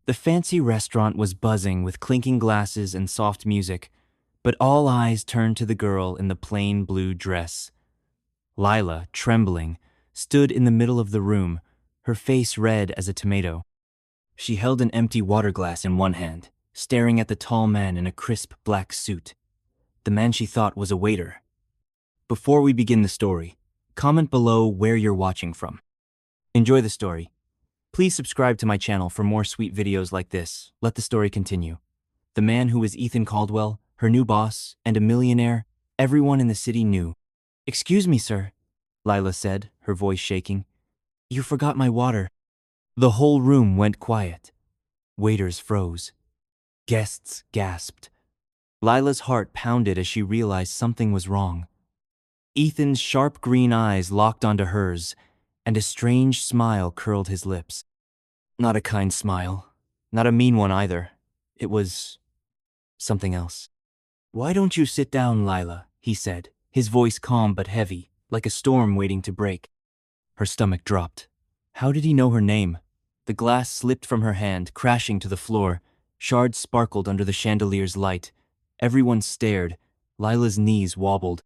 The fancy restaurant was buzzing with clinking glasses and soft music, but all eyes turned to the girl in the plain blue dress. Lila, trembling, stood in the middle of the room, her face red as a tomato. She held an empty water glass in one hand, staring at the tall man in a crisp black suit. The man she thought was a waiter. Before we begin the story, comment below where you're watching from. Enjoy the story. Please subscribe to my channel for more sweet videos like this. Let the story continue. The man who was Ethan Caldwell, her new boss, and a millionaire, everyone in the city knew. "Excuse me, sir," Lila said, her voice shaking. "You forgot my water." The whole room went quiet. Waiters froze. Guests gasped. Lila's heart pounded as she realized something was wrong. Ethan's sharp green eyes locked onto hers, and a strange smile curled his lips. Not a kind smile, not a mean one either. It was something else. "Why don't you sit down, Lila?" he said, his voice calm but heavy, like a storm waiting to break. Her stomach dropped. How did he know her name? The glass slipped from her hand, crashing to the floor. Shards sparkled under the chandelier's light. Everyone stared. Lila's knees wobbled.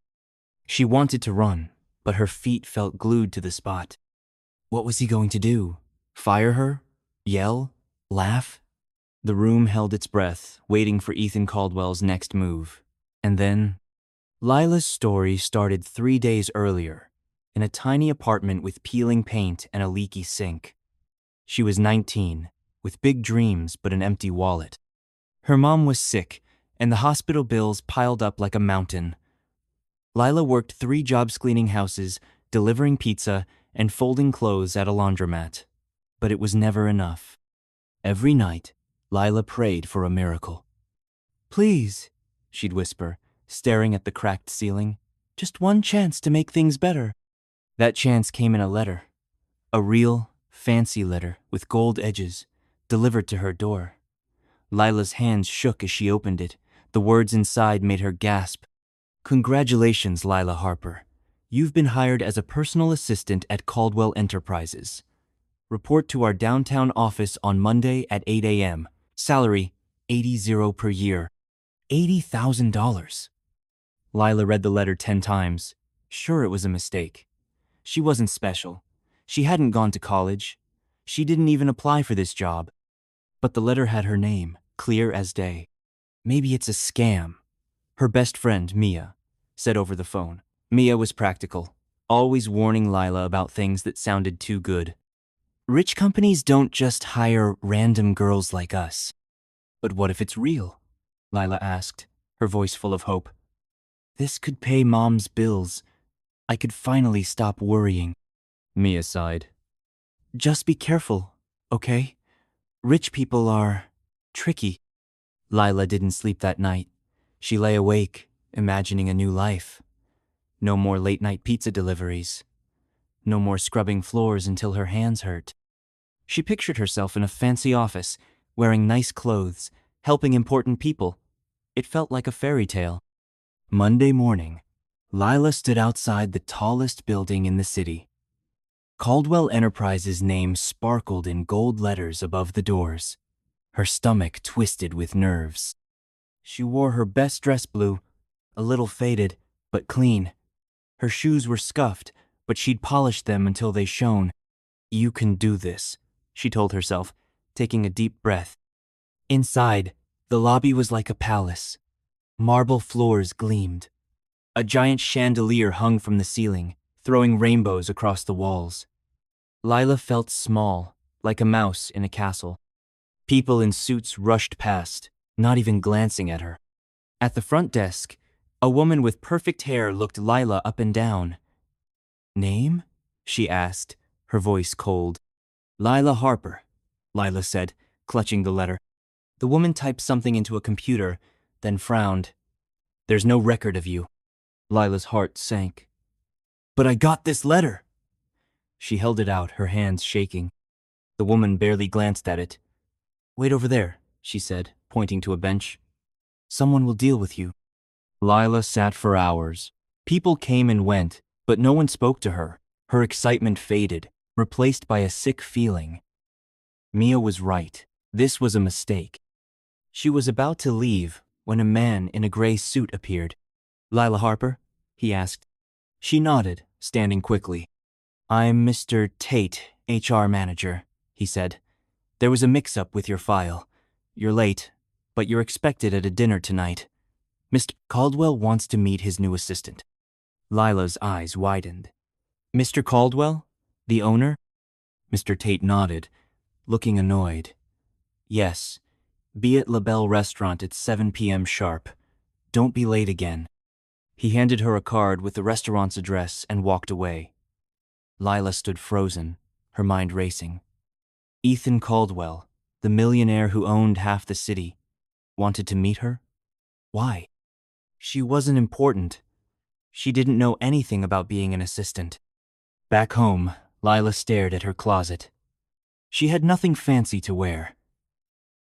She wanted to run, but her feet felt glued to the spot. What was he going to do? Fire her? Yell? Laugh? The room held its breath, waiting for Ethan Caldwell's next move. And then, Lila's story started 3 days earlier, in a tiny apartment with peeling paint and a leaky sink. She was 19, with big dreams but an empty wallet. Her mom was sick, and the hospital bills piled up like a mountain. Lila worked 3 jobs cleaning houses, delivering pizza, and folding clothes at a laundromat. But it was never enough. Every night, Lila prayed for a miracle. "Please," she'd whisper, staring at the cracked ceiling, "just one chance to make things better." That chance came in a letter. A real, fancy letter with gold edges, delivered to her door. Lila's hands shook as she opened it. The words inside made her gasp. "Congratulations, Lila Harper. You've been hired as a personal assistant at Caldwell Enterprises. Report to our downtown office on Monday at 8 a.m. Salary, $80,000 per year." $80,000. Lila read the letter 10 times. Sure, it was a mistake. She wasn't special. She hadn't gone to college. She didn't even apply for this job. But the letter had her name, clear as day. Maybe it's a scam. Her best friend, Mia, said over the phone. Mia was practical, always warning Lila about things that sounded too good. "Rich companies don't just hire random girls like us." "But what if it's real?" Lila asked, her voice full of hope. "This could pay Mom's bills. I could finally stop worrying." Mia sighed. "Just be careful, okay? Rich people are tricky." Lila didn't sleep that night. She lay awake, imagining a new life. No more late-night pizza deliveries. No more scrubbing floors until her hands hurt. She pictured herself in a fancy office, wearing nice clothes, helping important people. It felt like a fairy tale. Monday morning, Lila stood outside the tallest building in the city. Caldwell Enterprises' name sparkled in gold letters above the doors. Her stomach twisted with nerves. She wore her best dress blue, a little faded, but clean. Her shoes were scuffed, but she'd polished them until they shone. "You can do this," she told herself, taking a deep breath. Inside, the lobby was like a palace. Marble floors gleamed. A giant chandelier hung from the ceiling, throwing rainbows across the walls. Lila felt small, like a mouse in a castle. People in suits rushed past, not even glancing at her. At the front desk, a woman with perfect hair looked Lila up and down. "Name?" she asked, her voice cold. "Lila Harper," Lila said, clutching the letter. The woman typed something into a computer, then frowned. "There's no record of you." Lila's heart sank. "But I got this letter." She held it out, her hands shaking. The woman barely glanced at it. "Wait over there," she said, pointing to a bench. "Someone will deal with you." Lila sat for hours. People came and went, but no one spoke to her. Her excitement faded, replaced by a sick feeling. Mia was right. This was a mistake. She was about to leave when a man in a gray suit appeared. "Lila Harper?" he asked. She nodded, standing quickly. "I'm Mr. Tate, HR manager," he said. "There was a mix-up with your file. You're late, but you're expected at a dinner tonight. Mr. Caldwell wants to meet his new assistant." Lila's eyes widened. "Mr. Caldwell? The owner?" Mr. Tate nodded, looking annoyed. "Yes. Be at La Belle Restaurant at 7 p.m. sharp. Don't be late again." He handed her a card with the restaurant's address and walked away. Lila stood frozen, her mind racing. Ethan Caldwell, the millionaire who owned half the city, wanted to meet her? Why? She wasn't important. She didn't know anything about being an assistant. Back home, Lila stared at her closet. She had nothing fancy to wear.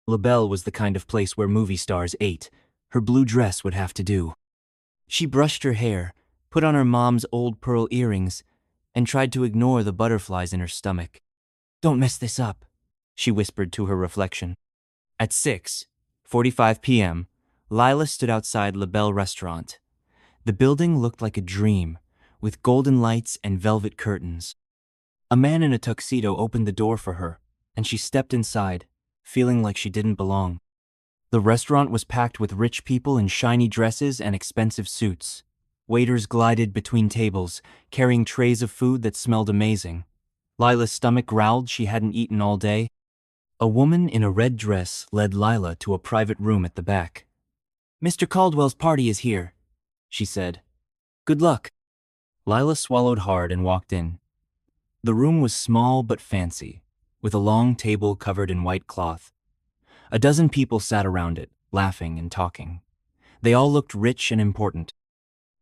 La Belle was the kind of place where movie stars ate. Her blue dress would have to do. She brushed her hair, put on her mom's old pearl earrings, and tried to ignore the butterflies in her stomach. "Don't mess this up," she whispered to her reflection. At 6:45 p.m., Lila stood outside La Belle Restaurant. The building looked like a dream, with golden lights and velvet curtains. A man in a tuxedo opened the door for her, and she stepped inside, feeling like she didn't belong. The restaurant was packed with rich people in shiny dresses and expensive suits. Waiters glided between tables, carrying trays of food that smelled amazing. Lila's stomach growled she hadn't eaten all day. A woman in a red dress led Lila to a private room at the back. "Mr. Caldwell's party is here," she said. "Good luck." Lila swallowed hard and walked in. The room was small but fancy, with a long table covered in white cloth. A dozen people sat around it, laughing and talking. They all looked rich and important.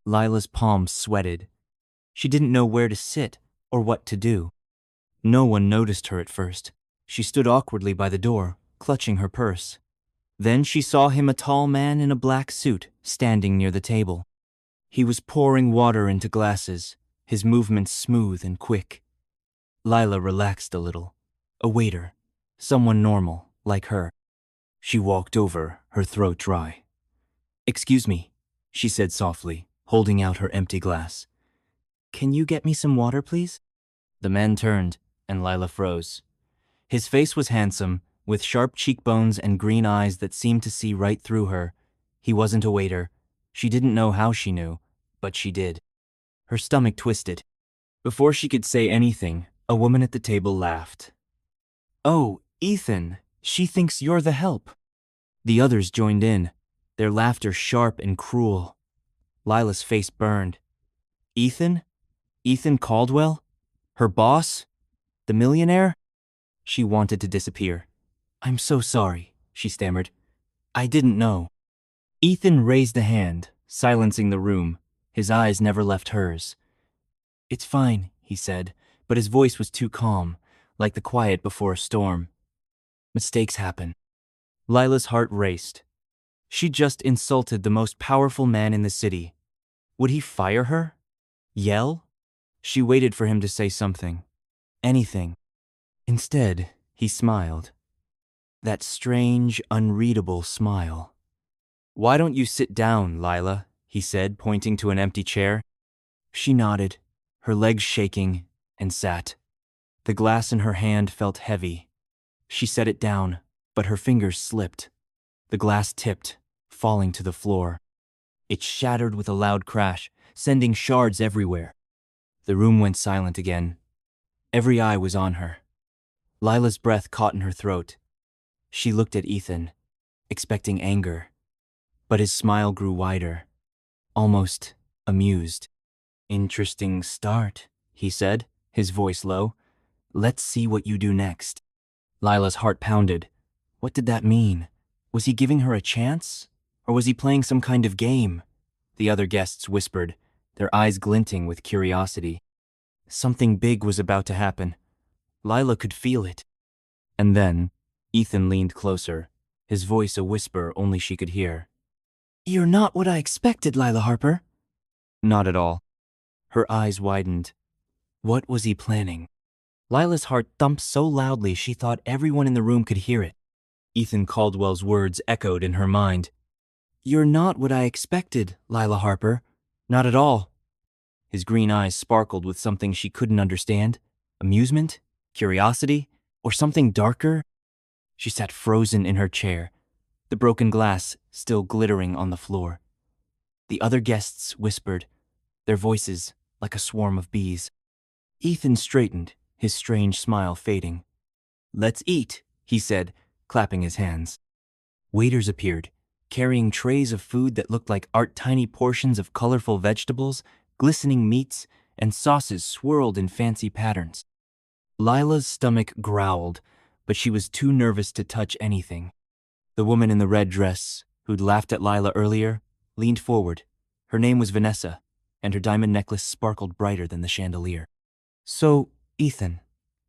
Lila's palms sweated. She didn't know where to sit or what to do. No one noticed her at first. She stood awkwardly by the door, clutching her purse. Then she saw him, a tall man in a black suit, standing near the table. He was pouring water into glasses, his movements smooth and quick. Lila relaxed a little. A waiter, someone normal, like her. She walked over, her throat dry. "Excuse me," she said softly, holding out her empty glass. "Can you get me some water, please?" The man turned, and Lila froze. His face was handsome, with sharp cheekbones and green eyes that seemed to see right through her. He wasn't a waiter. She didn't know how she knew, but she did. Her stomach twisted. Before she could say anything, a woman at the table laughed. "Oh, Ethan, she thinks you're the help." The others joined in, their laughter sharp and cruel. Lila's face burned. Ethan? Ethan Caldwell? Her boss? The millionaire? She wanted to disappear. "I'm so sorry," she stammered. "I didn't know." Ethan raised a hand, silencing the room. His eyes never left hers. "It's fine," he said, but his voice was too calm, like the quiet before a storm. "Mistakes happen." Lila's heart raced. She just insulted the most powerful man in the city. Would he fire her? Yell? She waited for him to say something. Anything. Instead, he smiled. That strange, unreadable smile. "Why don't you sit down, Lila?" he said, pointing to an empty chair. She nodded, her legs shaking, and sat. The glass in her hand felt heavy. She set it down, but her fingers slipped. The glass tipped, falling to the floor. It shattered with a loud crash, sending shards everywhere. The room went silent again. Every eye was on her. Lila's breath caught in her throat. She looked at Ethan, expecting anger. But his smile grew wider, almost amused. "Interesting start," he said, his voice low. "Let's see what you do next." Lila's heart pounded. What did that mean? Was he giving her a chance? Or was he playing some kind of game? The other guests whispered, their eyes glinting with curiosity. Something big was about to happen. Lila could feel it. And then, Ethan leaned closer, his voice a whisper only she could hear. "You're not what I expected, Lila Harper." Not at all. Her eyes widened. What was he planning? Lila's heart thumped so loudly she thought everyone in the room could hear it. Ethan Caldwell's words echoed in her mind. You're not what I expected, Lila Harper. Not at all. His green eyes sparkled with something she couldn't understand. Amusement? Curiosity? Or something darker? She sat frozen in her chair, the broken glass still glittering on the floor. The other guests whispered, their voices like a swarm of bees. Ethan straightened, his strange smile fading. Let's eat, he said, clapping his hands. Waiters appeared, carrying trays of food that looked like tiny portions of colorful vegetables, glistening meats, and sauces swirled in fancy patterns. Lila's stomach growled, but she was too nervous to touch anything. The woman in the red dress, who'd laughed at Lila earlier, leaned forward. Her name was Vanessa, and her diamond necklace sparkled brighter than the chandelier. So, Ethan,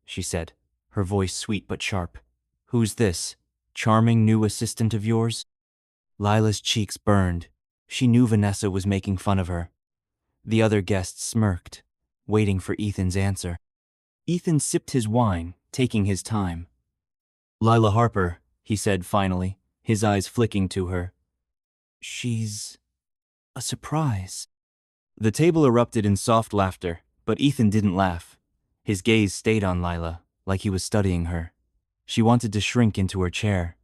she said, her voice sweet but sharp. Who's this? Charming new assistant of yours? Lila's cheeks burned. She knew Vanessa was making fun of her. The other guests smirked, waiting for Ethan's answer. Ethan sipped his wine, taking his time. Lila Harper, he said finally, his eyes flicking to her. She's a surprise. The table erupted in soft laughter, but Ethan didn't laugh. His gaze stayed on Lila, like he was studying her. She wanted to shrink into her chair.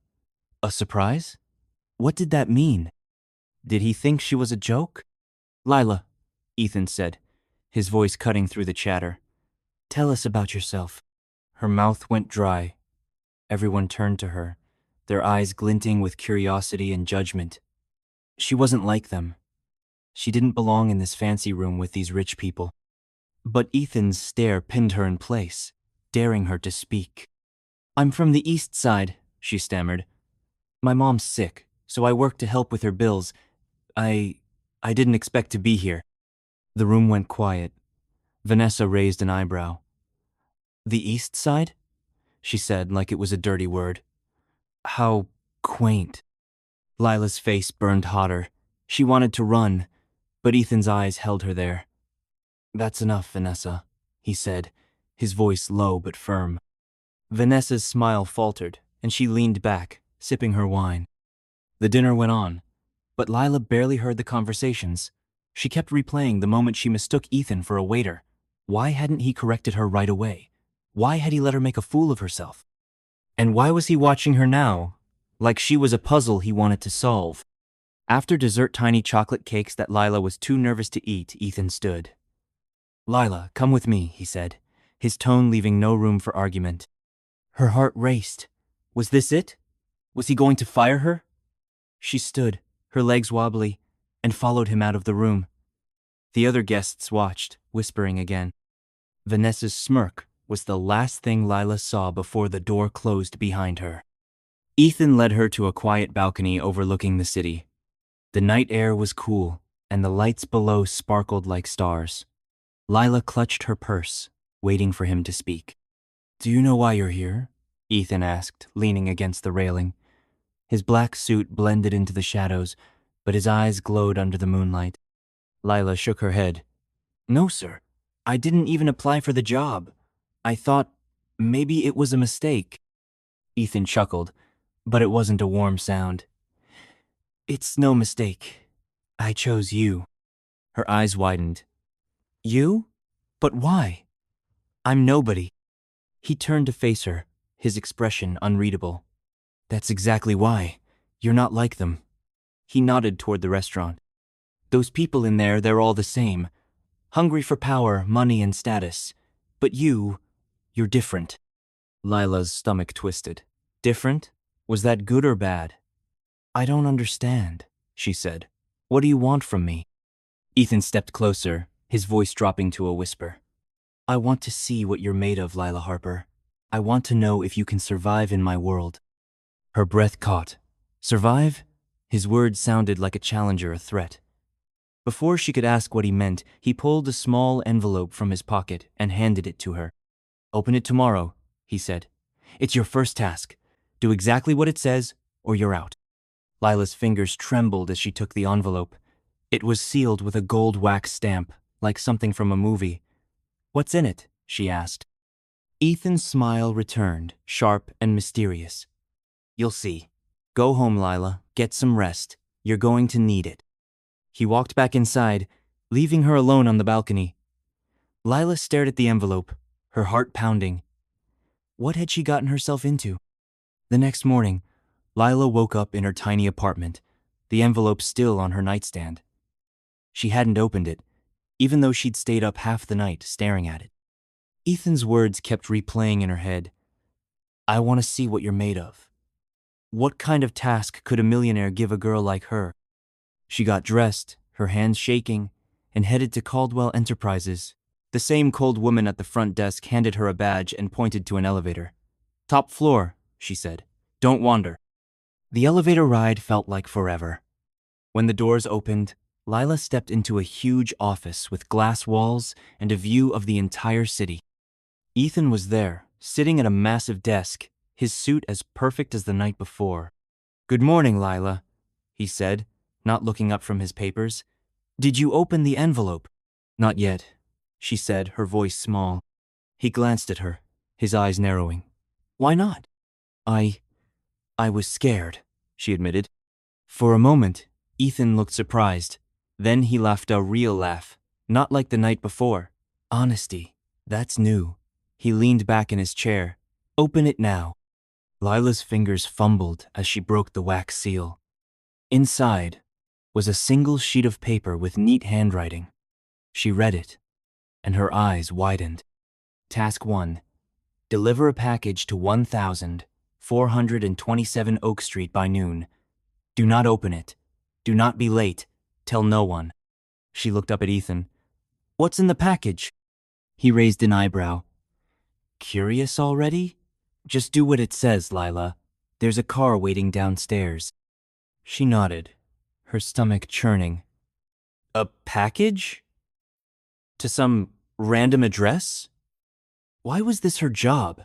A surprise? What did that mean? Did he think she was a joke? Lila, Ethan said, his voice cutting through the chatter. Tell us about yourself. Her mouth went dry. Everyone turned to her, their eyes glinting with curiosity and judgment. She wasn't like them. She didn't belong in this fancy room with these rich people. But Ethan's stare pinned her in place, daring her to speak. I'm from the East Side, she stammered. My mom's sick, so I work to help with her bills. I didn't expect to be here. The room went quiet. Vanessa raised an eyebrow. The East Side? She said like it was a dirty word. How quaint. Lila's face burned hotter. She wanted to run, but Ethan's eyes held her there. That's enough, Vanessa, he said, his voice low but firm. Vanessa's smile faltered, and she leaned back, sipping her wine. The dinner went on, but Lila barely heard the conversations. She kept replaying the moment she mistook Ethan for a waiter. Why hadn't he corrected her right away? Why had he let her make a fool of herself? And why was he watching her now, like she was a puzzle he wanted to solve? After dessert tiny chocolate cakes that Lila was too nervous to eat, Ethan stood. Lila, come with me, he said, his tone leaving no room for argument. Her heart raced. Was this it? Was he going to fire her? She stood, her legs wobbly, and followed him out of the room. The other guests watched, whispering again. Vanessa's smirk was the last thing Lila saw before the door closed behind her. Ethan led her to a quiet balcony overlooking the city. The night air was cool, and the lights below sparkled like stars. Lila clutched her purse, waiting for him to speak. Do you know why you're here? Ethan asked, leaning against the railing. His black suit blended into the shadows, but his eyes glowed under the moonlight. Lila shook her head. No, sir. I didn't even apply for the job. I thought maybe it was a mistake. Ethan chuckled, but it wasn't a warm sound. It's no mistake. I chose you. Her eyes widened. You? But why? I'm nobody. He turned to face her, his expression unreadable. That's exactly why. You're not like them. He nodded toward the restaurant. Those people in there, they're all the same. Hungry for power, money, and status. But you're different. Lila's stomach twisted. Different? Was that good or bad? I don't understand, she said. What do you want from me? Ethan stepped closer, his voice dropping to a whisper. I want to see what you're made of, Lila Harper. I want to know if you can survive in my world. Her breath caught. Survive? His words sounded like a challenge or a threat. Before she could ask what he meant, he pulled a small envelope from his pocket and handed it to her. Open it tomorrow, he said. It's your first task. Do exactly what it says, or you're out. Lila's fingers trembled as she took the envelope. It was sealed with a gold wax stamp, like something from a movie. What's in it? She asked. Ethan's smile returned, sharp and mysterious. You'll see. Go home, Lila. Get some rest. You're going to need it. He walked back inside, leaving her alone on the balcony. Lila stared at the envelope, her heart pounding. What had she gotten herself into? The next morning, Lila woke up in her tiny apartment, the envelope still on her nightstand. She hadn't opened it, even though she'd stayed up half the night staring at it. Ethan's words kept replaying in her head. I want to see what you're made of. What kind of task could a millionaire give a girl like her? She got dressed, her hands shaking, and headed to Caldwell Enterprises. The same cold woman at the front desk handed her a badge and pointed to an elevator. Top floor, she said. Don't wander. The elevator ride felt like forever. When the doors opened, Lila stepped into a huge office with glass walls and a view of the entire city. Ethan was there, sitting at a massive desk, his suit as perfect as the night before. Good morning, Lila, he said, not looking up from his papers. Did you open the envelope? Not yet, she said, her voice small. He glanced at her, his eyes narrowing. Why not? I was scared, she admitted. For a moment, Ethan looked surprised. Then he laughed a real laugh, not like the night before. Honesty, that's new. He leaned back in his chair. Open it now. Lila's fingers fumbled as she broke the wax seal. Inside was a single sheet of paper with neat handwriting. She read it, and her eyes widened. Task 1. Deliver a package to 1427 Oak Street by noon. Do not open it. Do not be late. Tell no one. She looked up at Ethan. What's in the package? He raised an eyebrow. Curious already? Just do what it says, Lila. There's a car waiting downstairs. She nodded, her stomach churning. A package? To some random address? Why was this her job?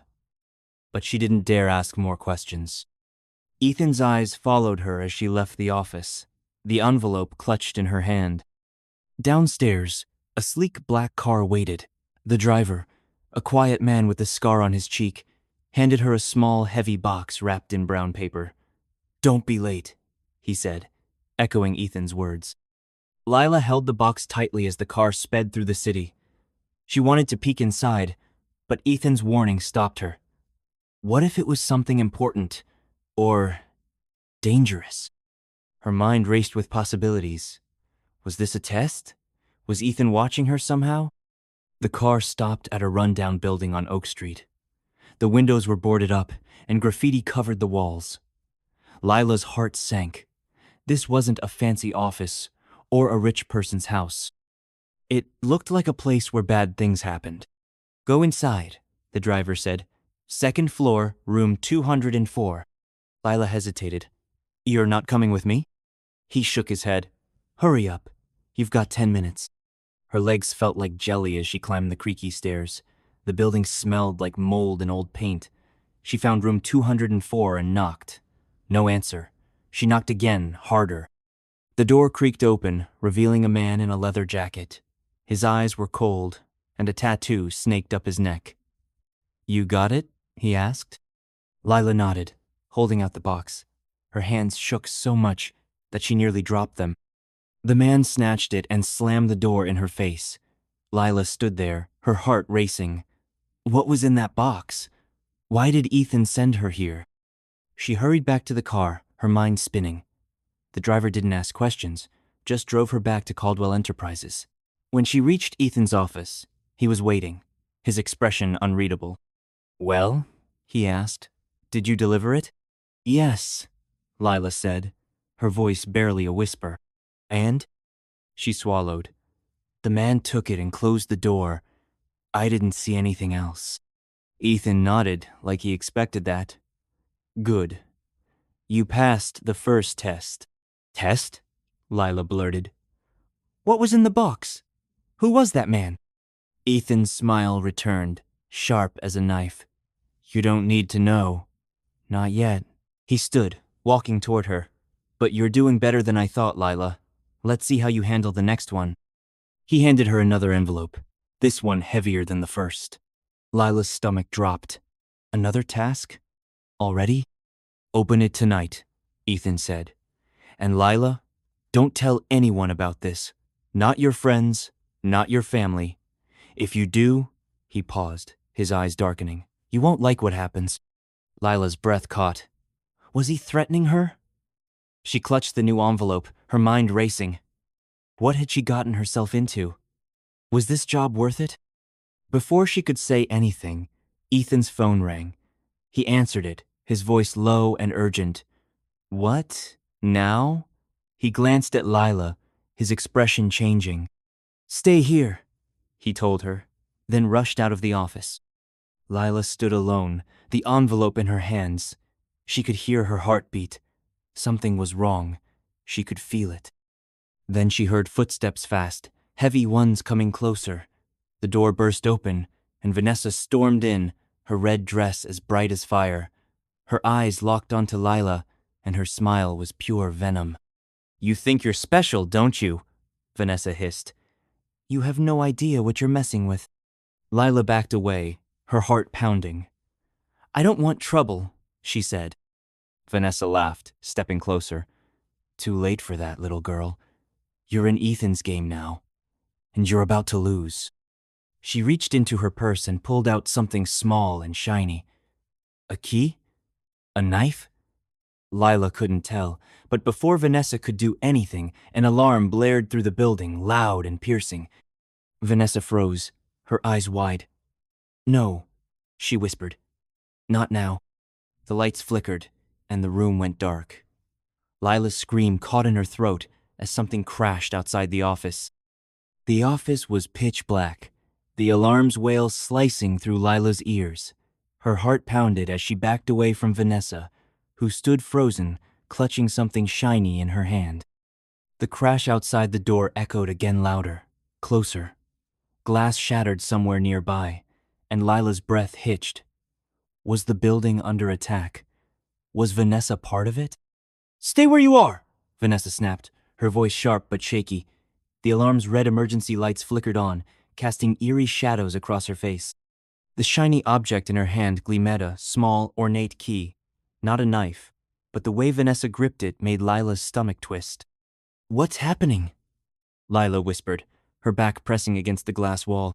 But she didn't dare ask more questions. Ethan's eyes followed her as she left the office, the envelope clutched in her hand. Downstairs, a sleek black car waited. The driver, a quiet man with a scar on his cheek, handed her a small, heavy box wrapped in brown paper. Don't be late, he said, echoing Ethan's words. Lila held the box tightly as the car sped through the city. She wanted to peek inside, but Ethan's warning stopped her. What if it was something important, or dangerous? Her mind raced with possibilities. Was this a test? Was Ethan watching her somehow? The car stopped at a rundown building on Oak Street. The windows were boarded up, and graffiti covered the walls. Lila's heart sank. This wasn't a fancy office or a rich person's house. It looked like a place where bad things happened. Go inside, the driver said. Second floor, room 204. Lila hesitated. You're not coming with me? He shook his head. Hurry up. You've got 10 minutes. Her legs felt like jelly as she climbed the creaky stairs. The building smelled like mold and old paint. She found room 204 and knocked. No answer. She knocked again, harder. The door creaked open, revealing a man in a leather jacket. His eyes were cold, and a tattoo snaked up his neck. You got it? He asked. Lila nodded, holding out the box. Her hands shook so much that she nearly dropped them. The man snatched it and slammed the door in her face. Lila stood there, her heart racing. What was in that box? Why did Ethan send her here? She hurried back to the car, her mind spinning. The driver didn't ask questions, just drove her back to Caldwell Enterprises. When she reached Ethan's office, he was waiting, his expression unreadable. Well, he asked, did you deliver it? Yes, Lila said, her voice barely a whisper. And? She swallowed. The man took it and closed the door. I didn't see anything else. Ethan nodded like he expected that. Good. You passed the first test. Test? Lila blurted. What was in the box? Who was that man? Ethan's smile returned, sharp as a knife. You don't need to know. Not yet. He stood, walking toward her. But you're doing better than I thought, Lila. Let's see how you handle the next one. He handed her another envelope, this one heavier than the first. Lila's stomach dropped. Another task? Already? Open it tonight, Ethan said. And Lila, don't tell anyone about this. Not your friends, not your family. If you do, he paused, his eyes darkening. You won't like what happens. Lila's breath caught. Was he threatening her? She clutched the new envelope, her mind racing. What had she gotten herself into? Was this job worth it? Before she could say anything, Ethan's phone rang. He answered it, his voice low and urgent. What? Now? He glanced at Lila, his expression changing. Stay here, he told her, then rushed out of the office. Lila stood alone, the envelope in her hands. She could hear her heartbeat. Something was wrong. She could feel it. Then she heard footsteps fast, heavy ones coming closer. The door burst open, and Vanessa stormed in, her red dress as bright as fire. Her eyes locked onto Lila, and her smile was pure venom. You think you're special, don't you? Vanessa hissed. You have no idea what you're messing with. Lila backed away, her heart pounding. I don't want trouble, she said. Vanessa laughed, stepping closer. Too late for that, little girl. You're in Ethan's game now, and you're about to lose. She reached into her purse and pulled out something small and shiny. A key? A knife? Lila couldn't tell, but before Vanessa could do anything, an alarm blared through the building, loud and piercing. Vanessa froze, her eyes wide. No, she whispered. Not now. The lights flickered, and the room went dark. Lila's scream caught in her throat as something crashed outside the office. The office was pitch black, the alarm's wail slicing through Lila's ears. Her heart pounded as she backed away from Vanessa, who stood frozen, clutching something shiny in her hand. The crash outside the door echoed again louder, closer. Glass shattered somewhere nearby, and Lila's breath hitched. Was the building under attack? Was Vanessa part of it? Stay where you are, Vanessa snapped, her voice sharp but shaky. The alarm's red emergency lights flickered on, casting eerie shadows across her face. The shiny object in her hand gleamed a small, ornate key. Not a knife, but the way Vanessa gripped it made Lila's stomach twist. What's happening? Lila whispered, her back pressing against the glass wall.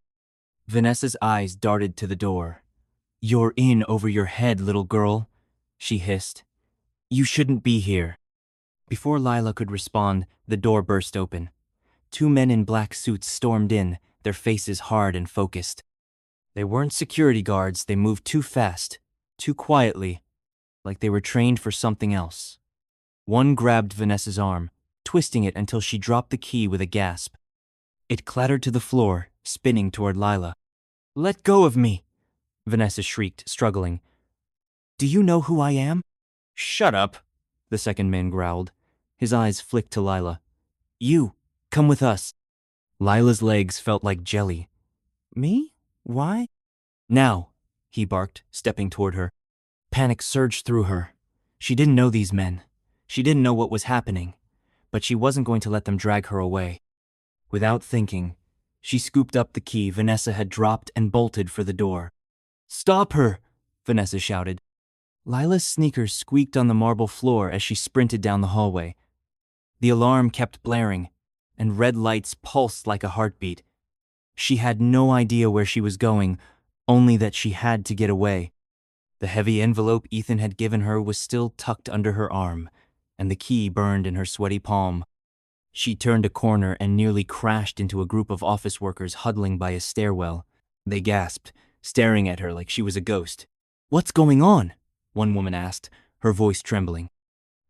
Vanessa's eyes darted to the door. You're in over your head, little girl, she hissed. You shouldn't be here. Before Lila could respond, the door burst open. Two men in black suits stormed in, their faces hard and focused. They weren't security guards, they moved too fast, too quietly, like they were trained for something else. One grabbed Vanessa's arm, twisting it until she dropped the key with a gasp. It clattered to the floor, spinning toward Lila. Let go of me, Vanessa shrieked, struggling. Do you know who I am? Shut up, the second man growled. His eyes flicked to Lila. You, come with us. Lila's legs felt like jelly. Me? Why? Now, he barked, stepping toward her. Panic surged through her. She didn't know these men. She didn't know what was happening, but she wasn't going to let them drag her away. Without thinking, she scooped up the key Vanessa had dropped and bolted for the door. Stop her, Vanessa shouted. Lila's sneakers squeaked on the marble floor as she sprinted down the hallway. The alarm kept blaring, and red lights pulsed like a heartbeat. She had no idea where she was going, only that she had to get away. The heavy envelope Ethan had given her was still tucked under her arm, and the key burned in her sweaty palm. She turned a corner and nearly crashed into a group of office workers huddling by a stairwell. They gasped, staring at her like she was a ghost. What's going on? One woman asked, her voice trembling.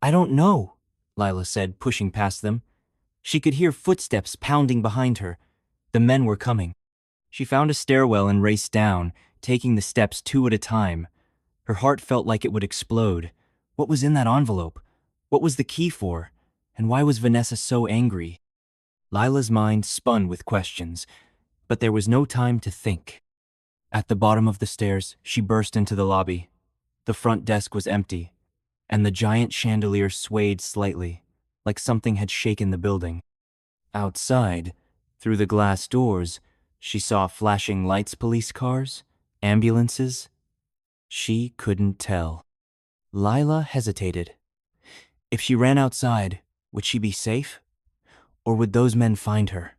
I don't know, Lila said, pushing past them. She could hear footsteps pounding behind her. The men were coming. She found a stairwell and raced down, taking the steps two at a time. Her heart felt like it would explode. What was in that envelope? What was the key for? And why was Vanessa so angry? Lila's mind spun with questions, but there was no time to think. At the bottom of the stairs, she burst into the lobby. The front desk was empty, and the giant chandelier swayed slightly, like something had shaken the building. Outside, through the glass doors, she saw flashing lights, police cars, ambulances. She couldn't tell. Lila hesitated. If she ran outside, would she be safe? Or would those men find her?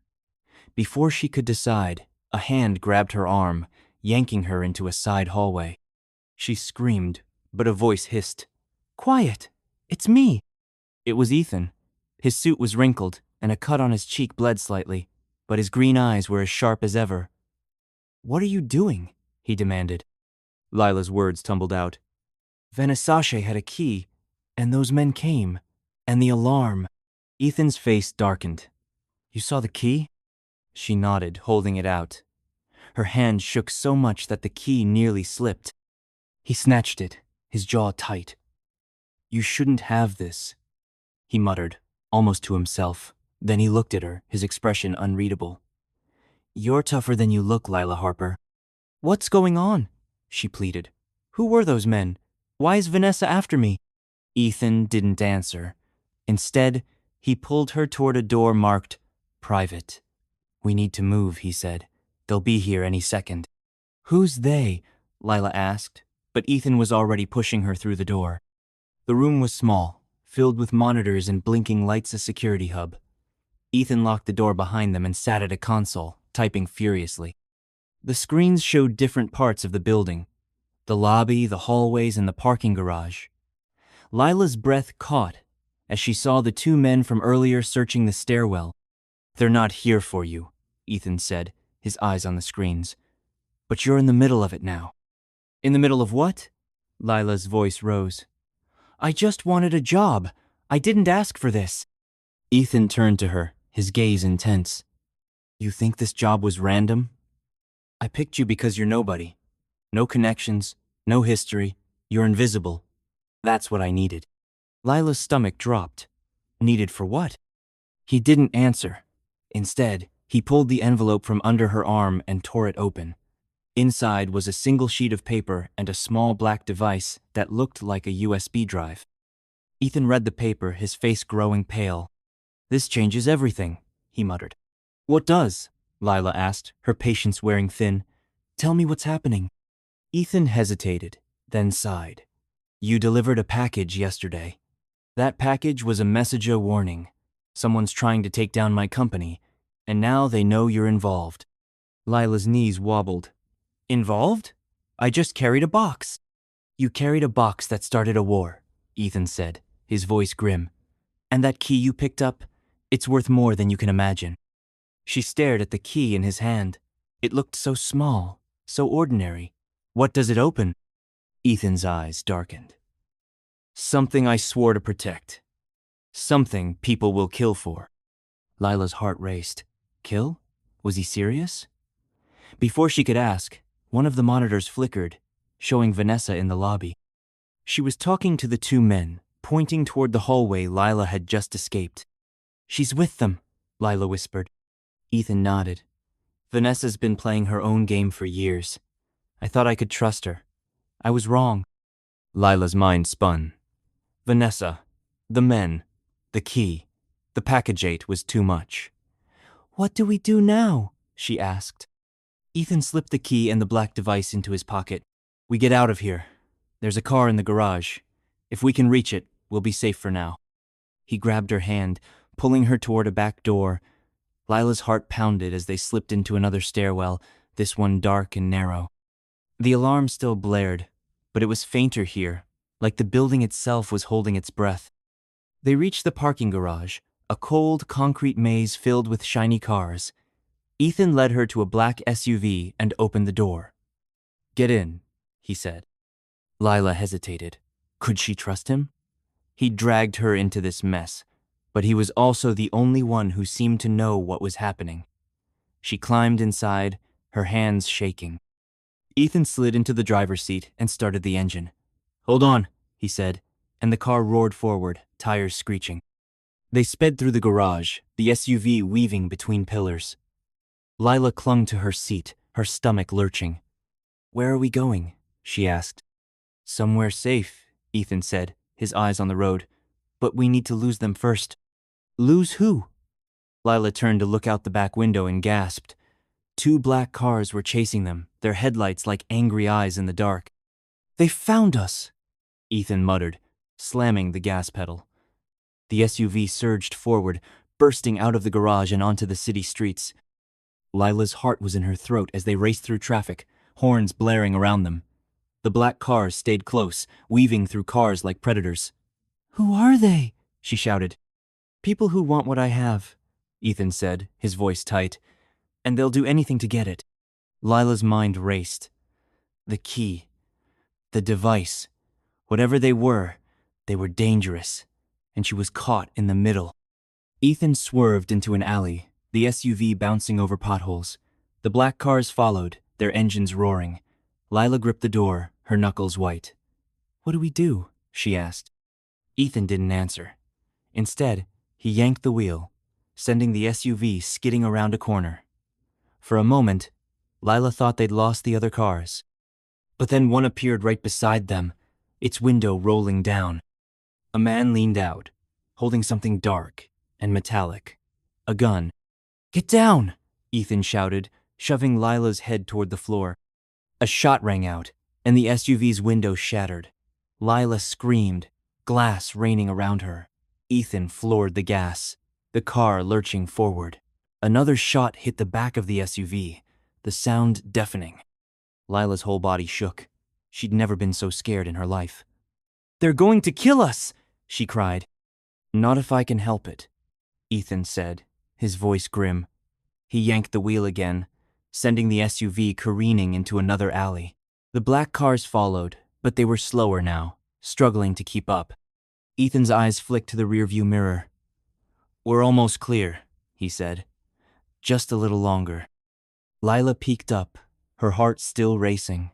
Before she could decide, a hand grabbed her arm, yanking her into a side hallway. She screamed, but a voice hissed, "Quiet! It's me!" It was Ethan. His suit was wrinkled, and a cut on his cheek bled slightly, but his green eyes were as sharp as ever. "What are you doing?" he demanded. Lila's words tumbled out. "Venesace had a key, and those men came, and the alarm." Ethan's face darkened. "You saw the key?" She nodded, holding it out. Her hand shook so much that the key nearly slipped. He snatched it, his jaw tight. "You shouldn't have this," he muttered, almost to himself. Then he looked at her, his expression unreadable. "You're tougher than you look, Lila Harper." "What's going on?" she pleaded. "Who were those men? Why is Vanessa after me?" Ethan didn't answer. Instead, he pulled her toward a door marked "Private." "We need to move," he said. "They'll be here any second." "Who's they?" Lila asked, but Ethan was already pushing her through the door. The room was small, filled with monitors and blinking lights, a security hub. Ethan locked the door behind them and sat at a console, typing furiously. The screens showed different parts of the building: the lobby, the hallways, and the parking garage. Lila's breath caught as she saw the two men from earlier searching the stairwell. "They're not here for you," Ethan said, his eyes on the screens. "But you're in the middle of it now." "In the middle of what?" Lila's voice rose. "I just wanted a job. I didn't ask for this." Ethan turned to her, his gaze intense. "You think this job was random? I picked you because you're nobody. No connections, no history. You're invisible. That's what I needed." Lila's stomach dropped. Needed for what? He didn't answer. Instead, he pulled the envelope from under her arm and tore it open. Inside was a single sheet of paper and a small black device that looked like a USB drive. Ethan read the paper, his face growing pale. "This changes everything," he muttered. "What does?" Lila asked, her patience wearing thin. "Tell me what's happening." Ethan hesitated, then sighed. "You delivered a package yesterday. That package was a message, a warning. Someone's trying to take down my company, and now they know you're involved." Lila's knees wobbled. "Involved? I just carried a box." "You carried a box that started a war," Ethan said, his voice grim. "And that key you picked up, it's worth more than you can imagine." She stared at the key in his hand. It looked so small, so ordinary. "What does it open?" Ethan's eyes darkened. "Something I swore to protect. Something people will kill for." Lila's heart raced. Kill? Was he serious? Before she could ask, one of the monitors flickered, showing Vanessa in the lobby. She was talking to the two men, pointing toward the hallway Lila had just escaped. "She's with them," Lila whispered. Ethan nodded. "Vanessa's been playing her own game for years. I thought I could trust her. I was wrong." Lila's mind spun. Vanessa, the men, the key, the package 8 was too much. "What do we do now?" she asked. Ethan slipped the key and the black device into his pocket. "We get out of here. There's a car in the garage. If we can reach it, we'll be safe for now." He grabbed her hand, pulling her toward a back door. Lila's heart pounded as they slipped into another stairwell, this one dark and narrow. The alarm still blared, but it was fainter here, like the building itself was holding its breath. They reached the parking garage, a cold concrete maze filled with shiny cars. Ethan led her to a black SUV and opened the door. "Get in," he said. Lila hesitated. Could she trust him? He dragged her into this mess, but he was also the only one who seemed to know what was happening. She climbed inside, her hands shaking. Ethan slid into the driver's seat and started the engine. "Hold on," he said, and the car roared forward, tires screeching. They sped through the garage, the SUV weaving between pillars. Lila clung to her seat, her stomach lurching. "Where are we going?" she asked. "Somewhere safe," Ethan said, his eyes on the road. "But we need to lose them first." "Lose who?" Lila turned to look out the back window and gasped. 2 black cars were chasing them, their headlights like angry eyes in the dark. "They found us!" Ethan muttered, slamming the gas pedal. The SUV surged forward, bursting out of the garage and onto the city streets. Lila's heart was in her throat as they raced through traffic, horns blaring around them. The black cars stayed close, weaving through cars like predators. "Who are they?" she shouted. "People who want what I have," Ethan said, his voice tight. "And they'll do anything to get it." Lila's mind raced. The key. The device. Whatever they were dangerous, and she was caught in the middle. Ethan swerved into an alley, the SUV bouncing over potholes. The black cars followed, their engines roaring. Lila gripped the door, her knuckles white. "What do we do?" she asked. Ethan didn't answer. Instead, he yanked the wheel, sending the SUV skidding around a corner. For a moment, Lila thought they'd lost the other cars. But then one appeared right beside them, its window rolling down. A man leaned out, holding something dark and metallic. A gun. "Get down!" Ethan shouted, shoving Lila's head toward the floor. A shot rang out, and the SUV's window shattered. Lila screamed, glass raining around her. Ethan floored the gas, the car lurching forward. Another shot hit the back of the SUV, the sound deafening. Lila's whole body shook. She'd never been so scared in her life. "They're going to kill us!" she cried. "Not if I can help it," Ethan said, his voice grim. He yanked the wheel again, sending the SUV careening into another alley. The black cars followed, but they were slower now, struggling to keep up. Ethan's eyes flicked to the rearview mirror. "We're almost clear," he said. "Just a little longer." Lila peeked up, her heart still racing.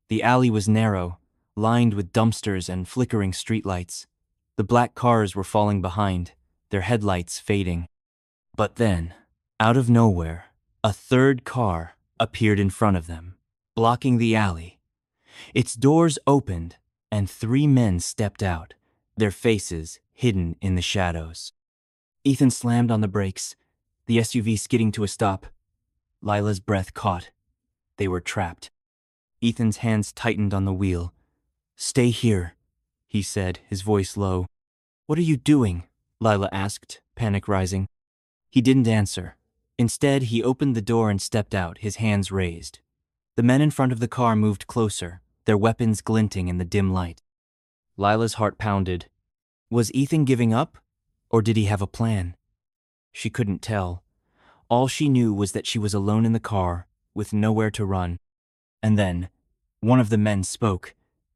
The alley was narrow, lined with dumpsters and flickering streetlights. The black cars were falling behind, their headlights fading. But then, out of nowhere, a third car appeared in front of them, blocking the alley. Its doors opened, and 3 men stepped out, their faces hidden in the shadows. Ethan slammed on the brakes, the SUV skidding to a stop. Lila's breath caught. They were trapped. Ethan's hands tightened on the wheel. "Stay here," he said, his voice low. "What are you doing?" Lila asked, panic rising. He didn't answer. Instead, he opened the door and stepped out, his hands raised. The men in front of the car moved closer, their weapons glinting in the dim light. Lila's heart pounded. Was Ethan giving up, or did he have a plan? She couldn't tell. All she knew was that she was alone in the car, with nowhere to run. And then, one of the men spoke,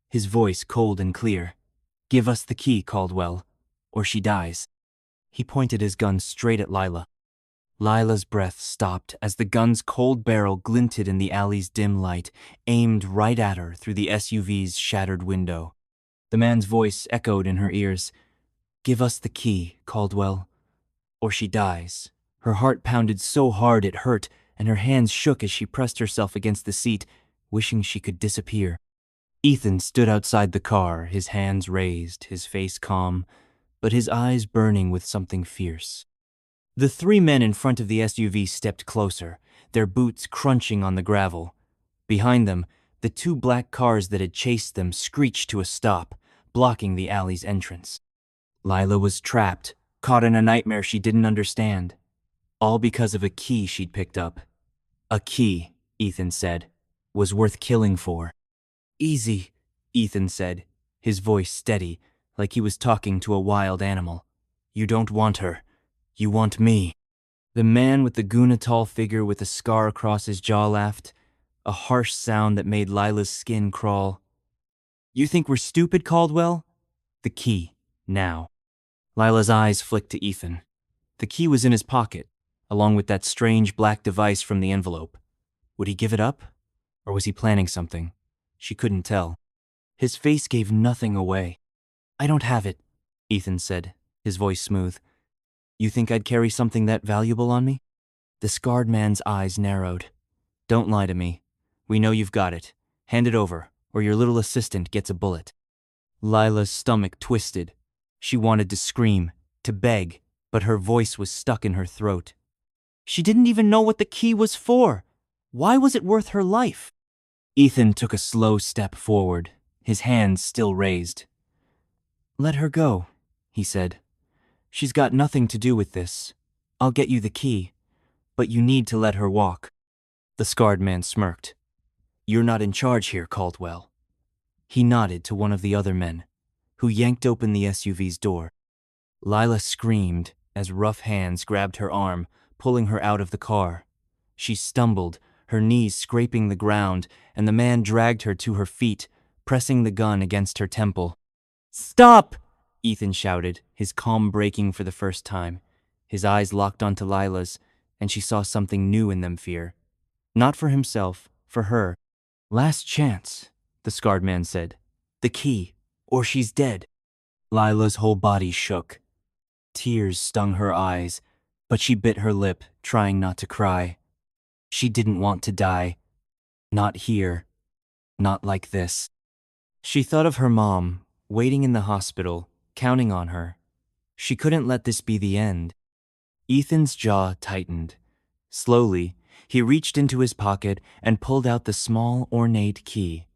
his voice cold and clear. "Give us the key, Caldwell, or she dies." He pointed his gun straight at Lila. Lila's breath stopped as the gun's cold barrel glinted in the alley's dim light, aimed right at her through the SUV's shattered window. The man's voice echoed in her ears. "Give us the key, Caldwell, or she dies." Her heart pounded so hard it hurt, and her hands shook as she pressed herself against the seat, wishing she could disappear. Ethan stood outside the car, his hands raised, his face calm, but his eyes burning with something fierce. The 3 men in front of the SUV stepped closer, their boots crunching on the gravel. Behind them, the 2 black cars that had chased them screeched to a stop, blocking the alley's entrance. Lila was trapped, caught in a nightmare she didn't understand. All because of a key she'd picked up. A key, Ethan said, was worth killing for. "Easy," Ethan said, his voice steady, like he was talking to a wild animal. "You don't want her. You want me." The man with the Gunatol figure with a scar across his jaw laughed, a harsh sound that made Lila's skin crawl. "You think we're stupid, Caldwell?" The key, now. Lila's eyes flicked to Ethan. The key was in his pocket, along with that strange black device from the envelope. Would he give it up? Or was he planning something? She couldn't tell. His face gave nothing away. "I don't have it," Ethan said, his voice smooth. "You think I'd carry something that valuable on me?" The scarred man's eyes narrowed. "Don't lie to me. We know you've got it. Hand it over, or your little assistant gets a bullet." Lila's stomach twisted. She wanted to scream, to beg, but her voice was stuck in her throat. She didn't even know what the key was for. Why was it worth her life? Ethan took a slow step forward, his hands still raised. Let her go, he said. She's got nothing to do with this. I'll get you the key, but you need to let her walk. The scarred man smirked. You're not in charge here, Caldwell. He nodded to one of the other men, who yanked open the SUV's door. Lila screamed as rough hands grabbed her arm, pulling her out of the car. She stumbled, her knees scraping the ground, and the man dragged her to her feet, pressing the gun against her temple. Stop! Ethan shouted, his calm breaking for the first time. His eyes locked onto Lila's, and she saw something new in them fear. Not for himself, for her. Last chance, the scarred man said. The key, or she's dead. Lila's whole body shook. Tears stung her eyes, but she bit her lip, trying not to cry. She didn't want to die. Not here. Not like this. She thought of her mom, waiting in the hospital, counting on her. She couldn't let this be the end. Ethan's jaw tightened. Slowly, he reached into his pocket and pulled out the small, ornate key.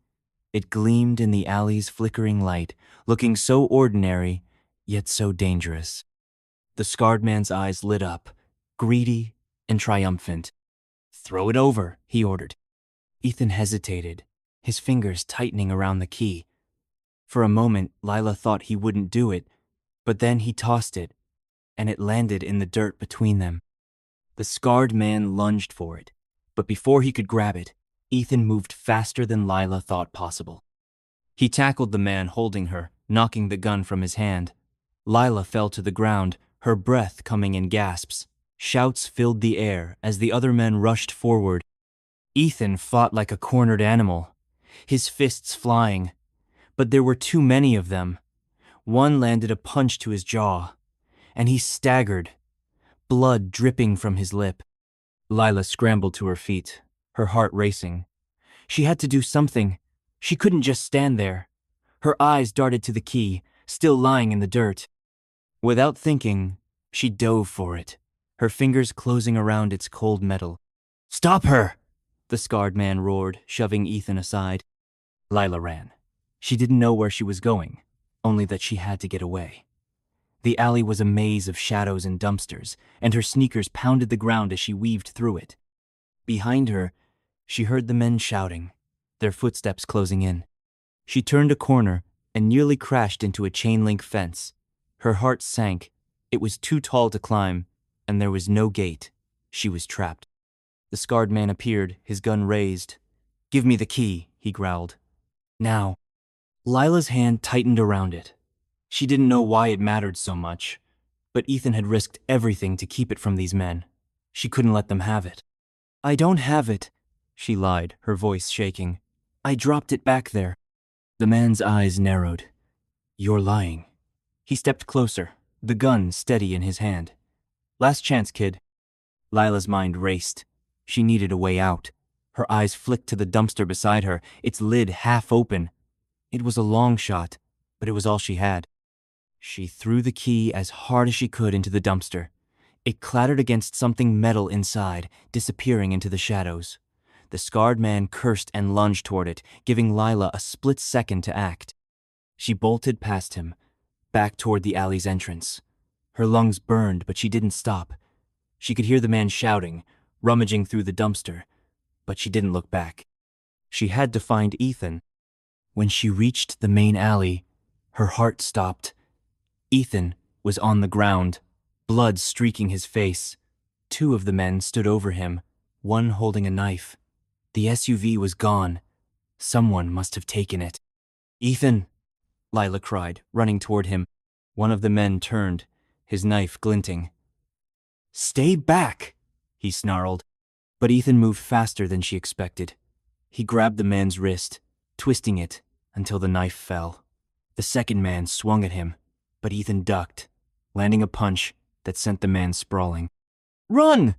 It gleamed in the alley's flickering light, looking so ordinary, yet so dangerous. The scarred man's eyes lit up, greedy and triumphant. Throw it over, he ordered. Ethan hesitated, his fingers tightening around the key. For a moment, Lila thought he wouldn't do it, but then he tossed it, and it landed in the dirt between them. The scarred man lunged for it, but before he could grab it, Ethan moved faster than Lila thought possible. He tackled the man holding her, knocking the gun from his hand. Lila fell to the ground, her breath coming in gasps. Shouts filled the air as the other men rushed forward. Ethan fought like a cornered animal, his fists flying. But there were too many of them. One landed a punch to his jaw, and he staggered, blood dripping from his lip. Lila scrambled to her feet, her heart racing. She had to do something. She couldn't just stand there. Her eyes darted to the key, still lying in the dirt. Without thinking, she dove for it, her fingers closing around its cold metal. Stop her! The scarred man roared, shoving Ethan aside. Lila ran. She didn't know where she was going, only that she had to get away. The alley was a maze of shadows and dumpsters, and her sneakers pounded the ground as she weaved through it. Behind her, she heard the men shouting, their footsteps closing in. She turned a corner and nearly crashed into a chain-link fence. Her heart sank. It was too tall to climb, and there was no gate. She was trapped. The scarred man appeared, his gun raised. Give me the key, he growled. Now. Lila's hand tightened around it. She didn't know why it mattered so much, but Ethan had risked everything to keep it from these men. She couldn't let them have it. I don't have it, she lied, her voice shaking. I dropped it back there. The man's eyes narrowed. You're lying. He stepped closer, the gun steady in his hand. Last chance, kid. Lila's mind raced. She needed a way out. Her eyes flicked to the dumpster beside her, its lid half open. It was a long shot, but it was all she had. She threw the key as hard as she could into the dumpster. It clattered against something metal inside, disappearing into the shadows. The scarred man cursed and lunged toward it, giving Lila a split second to act. She bolted past him, back toward the alley's entrance. Her lungs burned, but she didn't stop. She could hear the man shouting, rummaging through the dumpster, but she didn't look back. She had to find Ethan. When she reached the main alley, her heart stopped. Ethan was on the ground, blood streaking his face. Two of the men stood over him, one holding a knife. The SUV was gone. Someone must have taken it. Ethan, Lila cried, running toward him. One of the men turned, his knife glinting. Stay back, he snarled. But Ethan moved faster than she expected. He grabbed the man's wrist, twisting it until the knife fell. The second man swung at him, but Ethan ducked, landing a punch that sent the man sprawling. Run!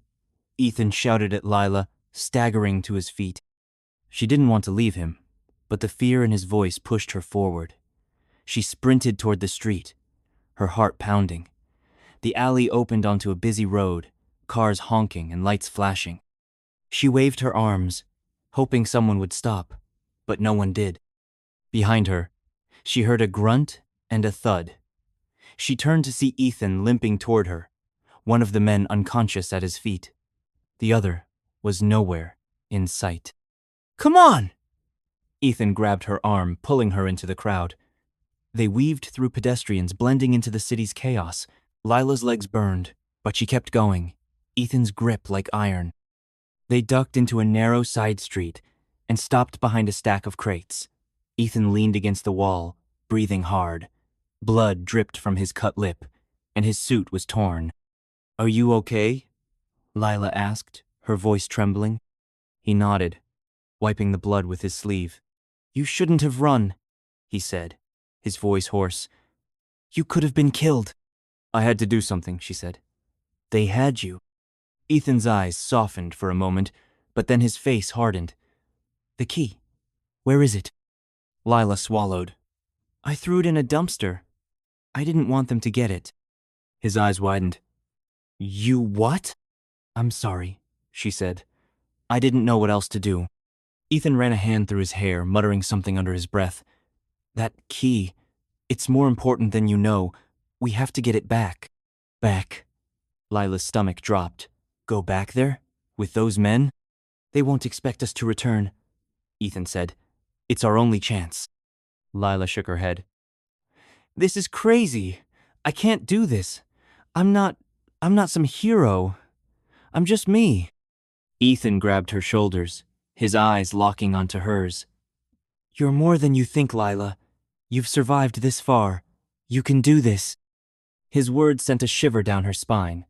Ethan shouted at Lila, staggering to his feet. She didn't want to leave him, but the fear in his voice pushed her forward. She sprinted toward the street, her heart pounding. The alley opened onto a busy road, cars honking and lights flashing. She waved her arms, hoping someone would stop, but no one did. Behind her, she heard a grunt and a thud. She turned to see Ethan limping toward her, one of the men unconscious at his feet. The other was nowhere in sight. "Come on!" Ethan grabbed her arm, pulling her into the crowd. They weaved through pedestrians, blending into the city's chaos. Lila's legs burned, but she kept going, Ethan's grip like iron. They ducked into a narrow side street and stopped behind a stack of crates. Ethan leaned against the wall, breathing hard. Blood dripped from his cut lip, and his suit was torn. "Are you okay?" Lila asked, her voice trembling. He nodded, wiping the blood with his sleeve. "You shouldn't have run," he said, his voice hoarse. "You could have been killed." "I had to do something," she said. "They had you." Ethan's eyes softened for a moment, but then his face hardened. "The key. Where is it?" Lila swallowed. "I threw it in a dumpster. I didn't want them to get it." His eyes widened. "You what?" "I'm sorry," she said. "I didn't know what else to do." Ethan ran a hand through his hair, muttering something under his breath. "That key, it's more important than you know. We have to get it back." "Back?" Lila's stomach dropped. "Go back there? With those men?" "They won't expect us to return," Ethan said. "It's our only chance." Lila shook her head. "This is crazy. I can't do this. I'm not some hero. I'm just me." Ethan grabbed her shoulders, his eyes locking onto hers. "You're more than you think, Lila. You've survived this far. You can do this." His words sent a shiver down her spine.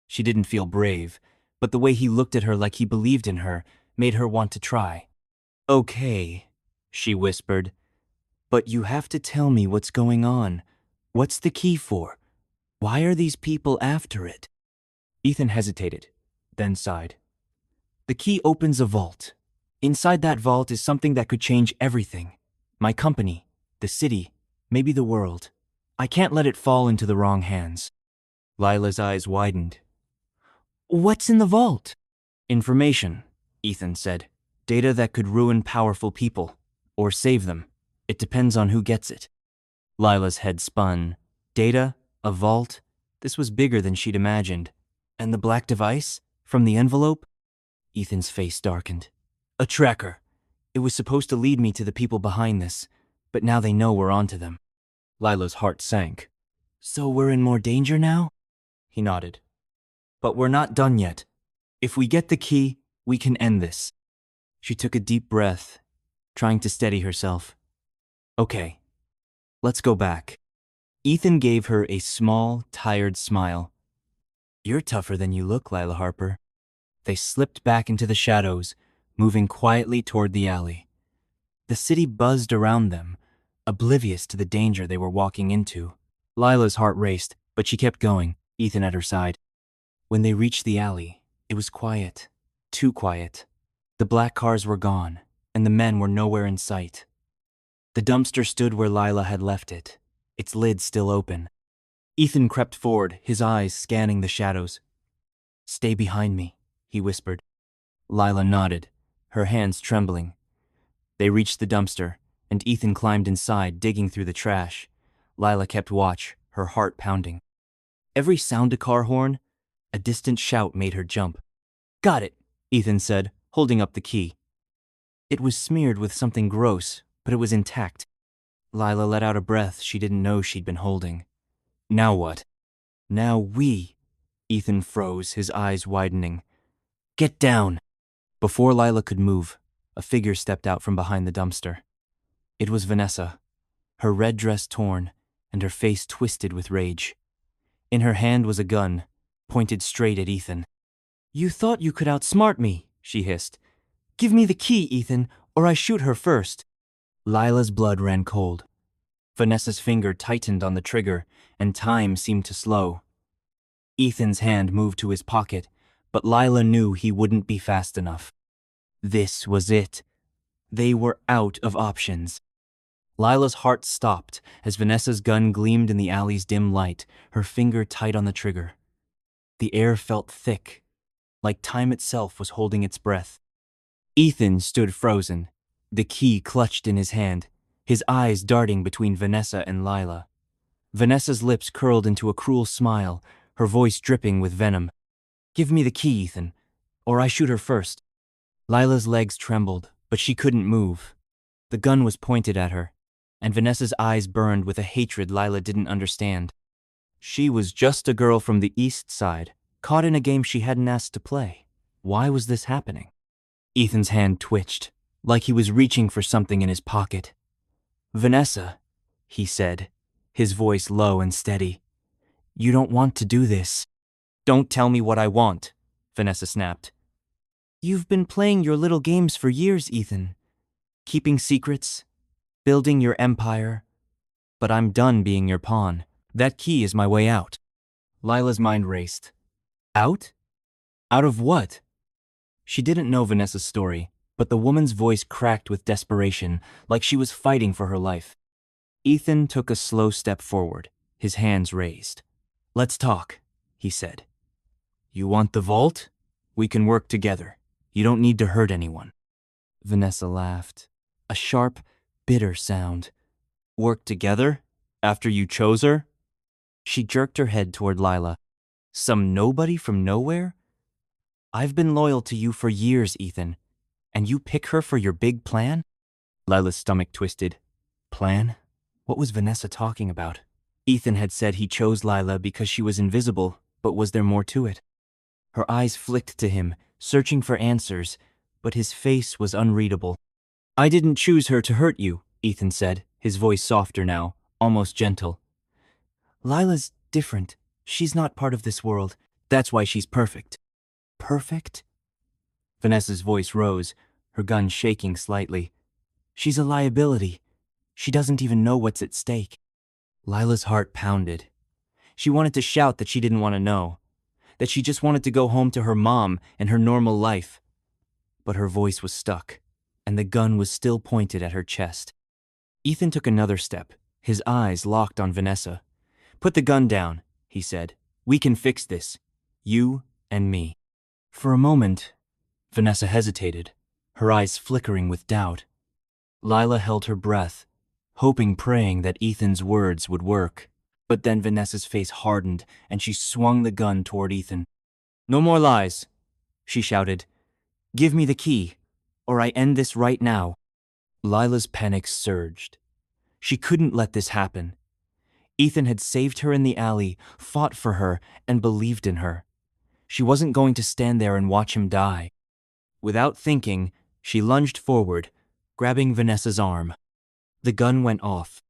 She didn't feel brave, but the way he looked at her like he believed in her made her want to try. "Okay," she whispered, "but you have to tell me what's going on. What's the key for? Why are these people after it?" Ethan hesitated, then sighed. "The key opens a vault. Inside that vault is something that could change everything. My company, the city, maybe the world. I can't let it fall into the wrong hands." Lila's eyes widened. "What's in the vault?" "Information," Ethan said. "Data that could ruin powerful people, or save them. It depends on who gets it." Lila's head spun. Data? A vault? This was bigger than she'd imagined. And the black device? From the envelope? Ethan's face darkened. "A tracker. It was supposed to lead me to the people behind this, but now they know we're onto them." Lila's heart sank. "So we're in more danger now?" He nodded. "But we're not done yet. If we get the key, we can end this." She took a deep breath, trying to steady herself. "Okay, let's go back." Ethan gave her a small, tired smile. "You're tougher than you look, Lila Harper." They slipped back into the shadows, moving quietly toward the alley. The city buzzed around them, oblivious to the danger they were walking into. Lila's heart raced, but she kept going, Ethan at her side. When they reached the alley, it was quiet. Too quiet. The black cars were gone, and the men were nowhere in sight. The dumpster stood where Lila had left it, its lid still open. Ethan crept forward, his eyes scanning the shadows. "Stay behind me," he whispered. Lila nodded, her hands trembling. They reached the dumpster, and Ethan climbed inside, digging through the trash. Lila kept watch, her heart pounding. Every sound a car horn, a distant shout made her jump. "Got it," Ethan said, holding up the key. It was smeared with something gross, but it was intact. Lila let out a breath she didn't know she'd been holding. "Now what?" "Now we." Ethan froze, his eyes widening. "Get down." Before Lila could move, a figure stepped out from behind the dumpster. It was Vanessa, her red dress torn and her face twisted with rage. In her hand was a gun, pointed straight at Ethan. "You thought you could outsmart me," she hissed. "Give me the key, Ethan, or I shoot her first." Lila's blood ran cold. Vanessa's finger tightened on the trigger, and time seemed to slow. Ethan's hand moved to his pocket, but Lila knew he wouldn't be fast enough. This was it. They were out of options. Lila's heart stopped as Vanessa's gun gleamed in the alley's dim light, her finger tight on the trigger. The air felt thick, like time itself was holding its breath. Ethan stood frozen, the key clutched in his hand. his eyes darting between Vanessa and Lila. Vanessa's lips curled into a cruel smile, her voice dripping with venom. "Give me the key, Ethan, or I shoot her first." Lila's legs trembled, but she couldn't move. The gun was pointed at her, and Vanessa's eyes burned with a hatred Lila didn't understand. She was just a girl from the East Side, caught in a game she hadn't asked to play. Why was this happening? Ethan's hand twitched, like he was reaching for something in his pocket. "Vanessa," he said, his voice low and steady. "You don't want to do this." "Don't tell me what I want," Vanessa snapped. "You've been playing your little games for years, Ethan. Keeping secrets, building your empire. But I'm done being your pawn. That key is my way out." Lila's mind raced. Out? Out of what? She didn't know Vanessa's story, but the woman's voice cracked with desperation, like she was fighting for her life. Ethan took a slow step forward, his hands raised. "Let's talk," he said. "You want the vault? We can work together. You don't need to hurt anyone." Vanessa laughed. A sharp, bitter sound. "Work together? After you chose her?" She jerked her head toward Lila. "Some nobody from nowhere? I've been loyal to you for years, Ethan, and you pick her for your big plan?" Lila's stomach twisted. Plan? What was Vanessa talking about? Ethan had said he chose Lila because she was invisible, but was there more to it? Her eyes flicked to him, searching for answers, but his face was unreadable. "I didn't choose her to hurt you," Ethan said, his voice softer now, almost gentle. "Lila's different. She's not part of this world. That's why she's perfect." Perfect? Vanessa's voice rose, her gun shaking slightly. "She's a liability. She doesn't even know what's at stake." Lila's heart pounded. She wanted to shout that she didn't want to know, that she just wanted to go home to her mom and her normal life. But her voice was stuck, and the gun was still pointed at her chest. Ethan took another step, his eyes locked on Vanessa. "Put the gun down," he said. "We can fix this. You and me." For a moment, Vanessa hesitated, her eyes flickering with doubt. Lila held her breath, praying that Ethan's words would work. But then Vanessa's face hardened, and she swung the gun toward Ethan. "No more lies," she shouted. "Give me the key, or I end this right now." Lila's panic surged. She couldn't let this happen. Ethan had saved her in the alley, fought for her, and believed in her. She wasn't going to stand there and watch him die. Without thinking, she lunged forward, grabbing Vanessa's arm. The gun went off.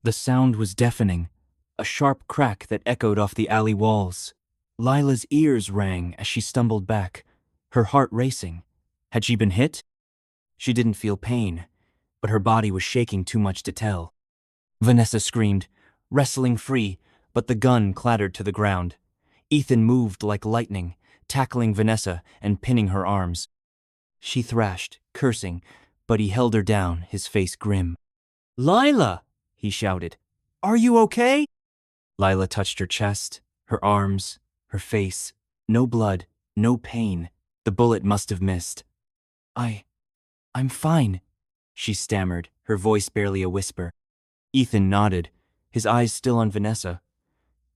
The sound was deafening, a sharp crack that echoed off the alley walls. Lila's ears rang as she stumbled back, her heart racing. Had she been hit? She didn't feel pain, but her body was shaking too much to tell. Vanessa screamed, wrestling free, but the gun clattered to the ground. Ethan moved like lightning, tackling Vanessa and pinning her arms. She thrashed, cursing, but he held her down, his face grim. "Lila!" he shouted. "Are you okay?" Lila touched her chest, her arms, her face. No blood, no pain. The bullet must have missed. I'm fine," she stammered, her voice barely a whisper. Ethan nodded, his eyes still on Vanessa.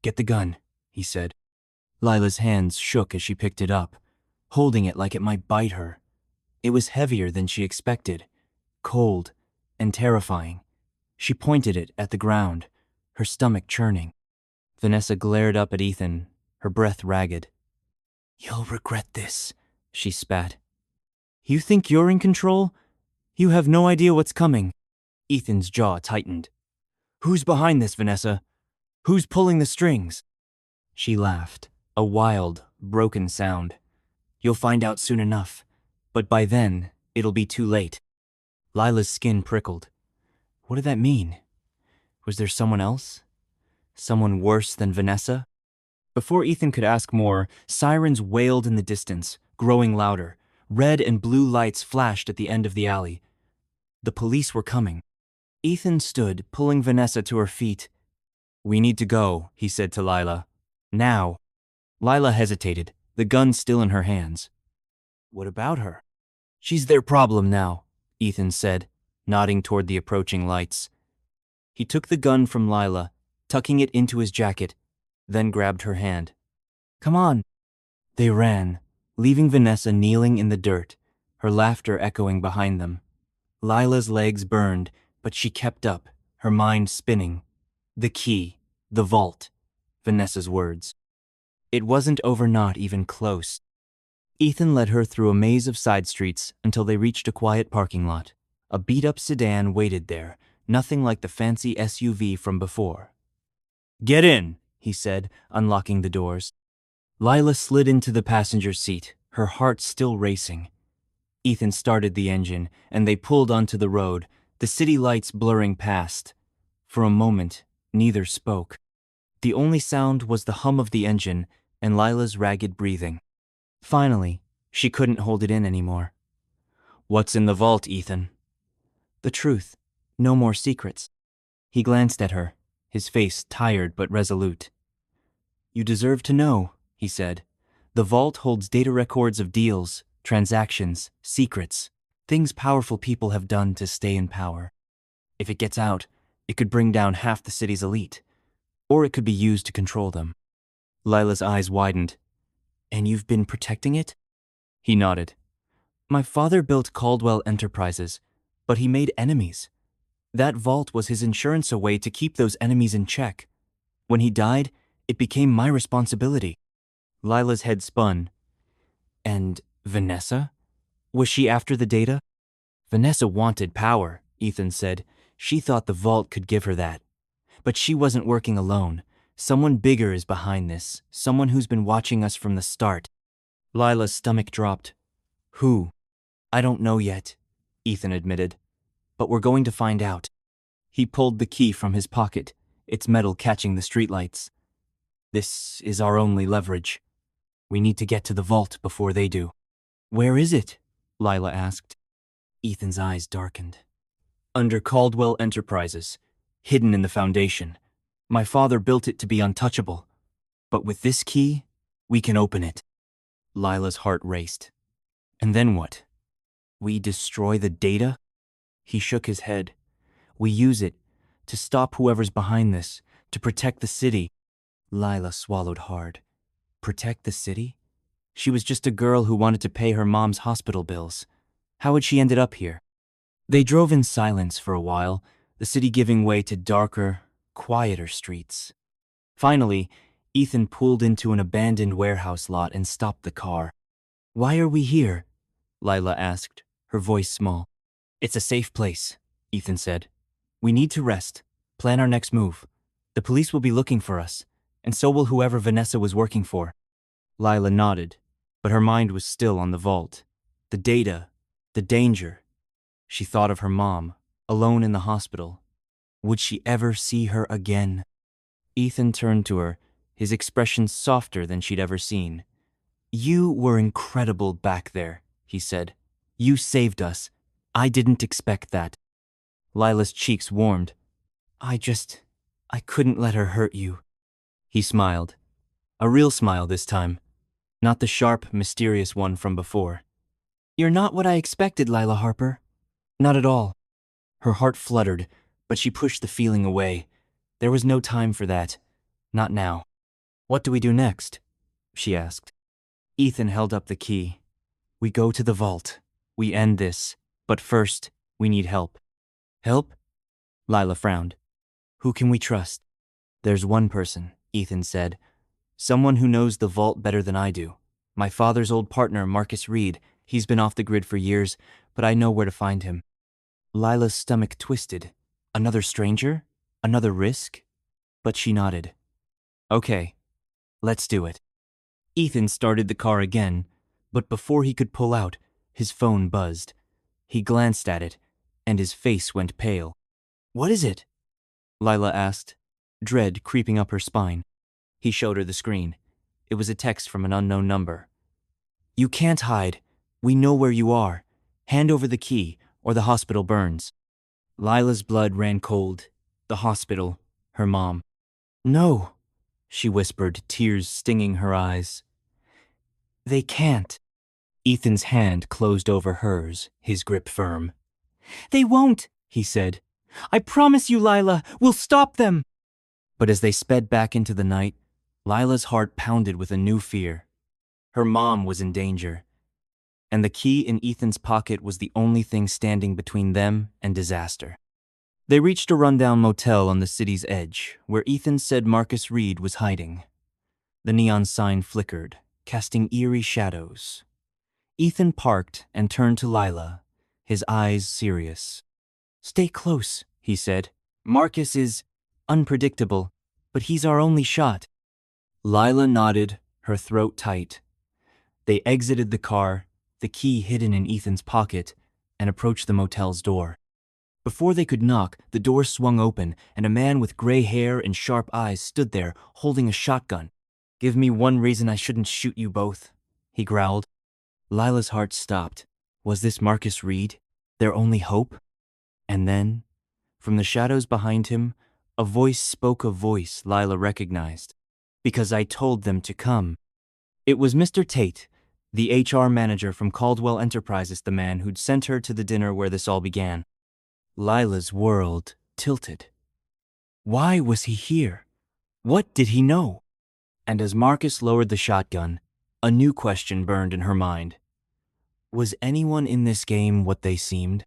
"Get the gun," he said. Lila's hands shook as she picked it up, holding it like it might bite her. It was heavier than she expected, cold and terrifying. She pointed it at the ground, her stomach churning. Vanessa glared up at Ethan, her breath ragged. "You'll regret this," she spat. "You think you're in control? You have no idea what's coming." Ethan's jaw tightened. "Who's behind this, Vanessa? Who's pulling the strings?" She laughed, a wild, broken sound. "You'll find out soon enough, but by then, it'll be too late." Lila's skin prickled. What did that mean? Was there someone else? Someone worse than Vanessa? Before Ethan could ask more, sirens wailed in the distance, growing louder. Red and blue lights flashed at the end of the alley. The police were coming. Ethan stood, pulling Vanessa to her feet. "We need to go," he said to Lila. "Now." Lila hesitated, the gun still in her hands. "What about her?" "She's their problem now," Ethan said. nodding toward the approaching lights. He took the gun from Lila, tucking it into his jacket, then grabbed her hand. Come on. They ran, leaving Vanessa kneeling in the dirt, her laughter echoing behind them. Lila's legs burned, but she kept up, her mind spinning. The key, the vault, Vanessa's words. It wasn't over, not even close. Ethan led her through a maze of side streets until they reached a quiet parking lot. A beat-up sedan waited there, nothing like the fancy SUV from before. Get in, he said, unlocking the doors. Lila slid into the passenger seat, her heart still racing. Ethan started the engine, and they pulled onto the road, the city lights blurring past. For a moment, neither spoke. The only sound was the hum of the engine and Lila's ragged breathing. Finally, she couldn't hold it in anymore. What's in the vault, Ethan? The truth. No more secrets. He glanced at her, his face tired but resolute. You deserve to know, he said. The vault holds data records of deals, transactions, secrets, things powerful people have done to stay in power. If it gets out, it could bring down half the city's elite, or it could be used to control them. Lila's eyes widened. And you've been protecting it? He nodded. My father built Caldwell Enterprises, but he made enemies. That vault was his insurance, a way to keep those enemies in check. When he died, it became my responsibility. Lila's head spun. And Vanessa? Was she after the data? Vanessa wanted power, Ethan said. She thought the vault could give her that. But she wasn't working alone. Someone bigger is behind this, someone who's been watching us from the start. Lila's stomach dropped. Who? I don't know yet, Ethan admitted. But we're going to find out. He pulled the key from his pocket, its metal catching the streetlights. This is our only leverage. We need to get to the vault before they do. Where is it? Lila asked. Ethan's eyes darkened. Under Caldwell Enterprises, hidden in the foundation. My father built it to be untouchable. But with this key, we can open it. Lila's heart raced. And then what? We destroy the data? He shook his head. We use it to stop whoever's behind this, to protect the city. Lila swallowed hard. Protect the city? She was just a girl who wanted to pay her mom's hospital bills. How had she ended up here? They drove in silence for a while, the city giving way to darker, quieter streets. Finally, Ethan pulled into an abandoned warehouse lot and stopped the car. Why are we here? Lila asked, her voice small. It's a safe place, Ethan said. We need to rest, plan our next move. The police will be looking for us, and so will whoever Vanessa was working for. Lila nodded, but her mind was still on the vault. The data, the danger. She thought of her mom, alone in the hospital. Would she ever see her again? Ethan turned to her, his expression softer than she'd ever seen. You were incredible back there, he said. You saved us. I didn't expect that. Lila's cheeks warmed. I couldn't let her hurt you. He smiled. A real smile this time, not the sharp, mysterious one from before. You're not what I expected, Lila Harper. Not at all. Her heart fluttered, but she pushed the feeling away. There was no time for that. Not now. What do we do next? She asked. Ethan held up the key. We go to the vault. We end this. But first, we need help. Help? Lila frowned. Who can we trust? There's one person, Ethan said. Someone who knows the vault better than I do. My father's old partner, Marcus Reed. He's been off the grid for years, but I know where to find him. Lila's stomach twisted. Another stranger? Another risk? But she nodded. Okay, let's do it. Ethan started the car again, but before he could pull out, his phone buzzed. He glanced at it, and his face went pale. What is it? Lila asked, dread creeping up her spine. He showed her the screen. It was a text from an unknown number. You can't hide. We know where you are. Hand over the key, or the hospital burns. Lila's blood ran cold. The hospital, her mom. No, she whispered, tears stinging her eyes. They can't. Ethan's hand closed over hers, his grip firm. "They won't," he said. "I promise you, Lila, we'll stop them." But as they sped back into the night, Lila's heart pounded with a new fear. Her mom was in danger, and the key in Ethan's pocket was the only thing standing between them and disaster. They reached a rundown motel on the city's edge, where Ethan said Marcus Reed was hiding. The neon sign flickered, casting eerie shadows. Ethan parked and turned to Lila, his eyes serious. "Stay close," he said. "Marcus is unpredictable, but he's our only shot." Lila nodded, her throat tight. They exited the car, the key hidden in Ethan's pocket, and approached the motel's door. Before they could knock, the door swung open, and a man with gray hair and sharp eyes stood there, holding a shotgun. "Give me one reason I shouldn't shoot you both," he growled. Lila's heart stopped. Was this Marcus Reed, their only hope? And then, from the shadows behind him, a voice spoke, a voice Lila recognized. "Because I told them to come." It was Mr. Tate, the HR manager from Caldwell Enterprises, the man who'd sent her to the dinner where this all began. Lila's world tilted. Why was he here? What did he know? And as Marcus lowered the shotgun, a new question burned in her mind. Was anyone in this game what they seemed?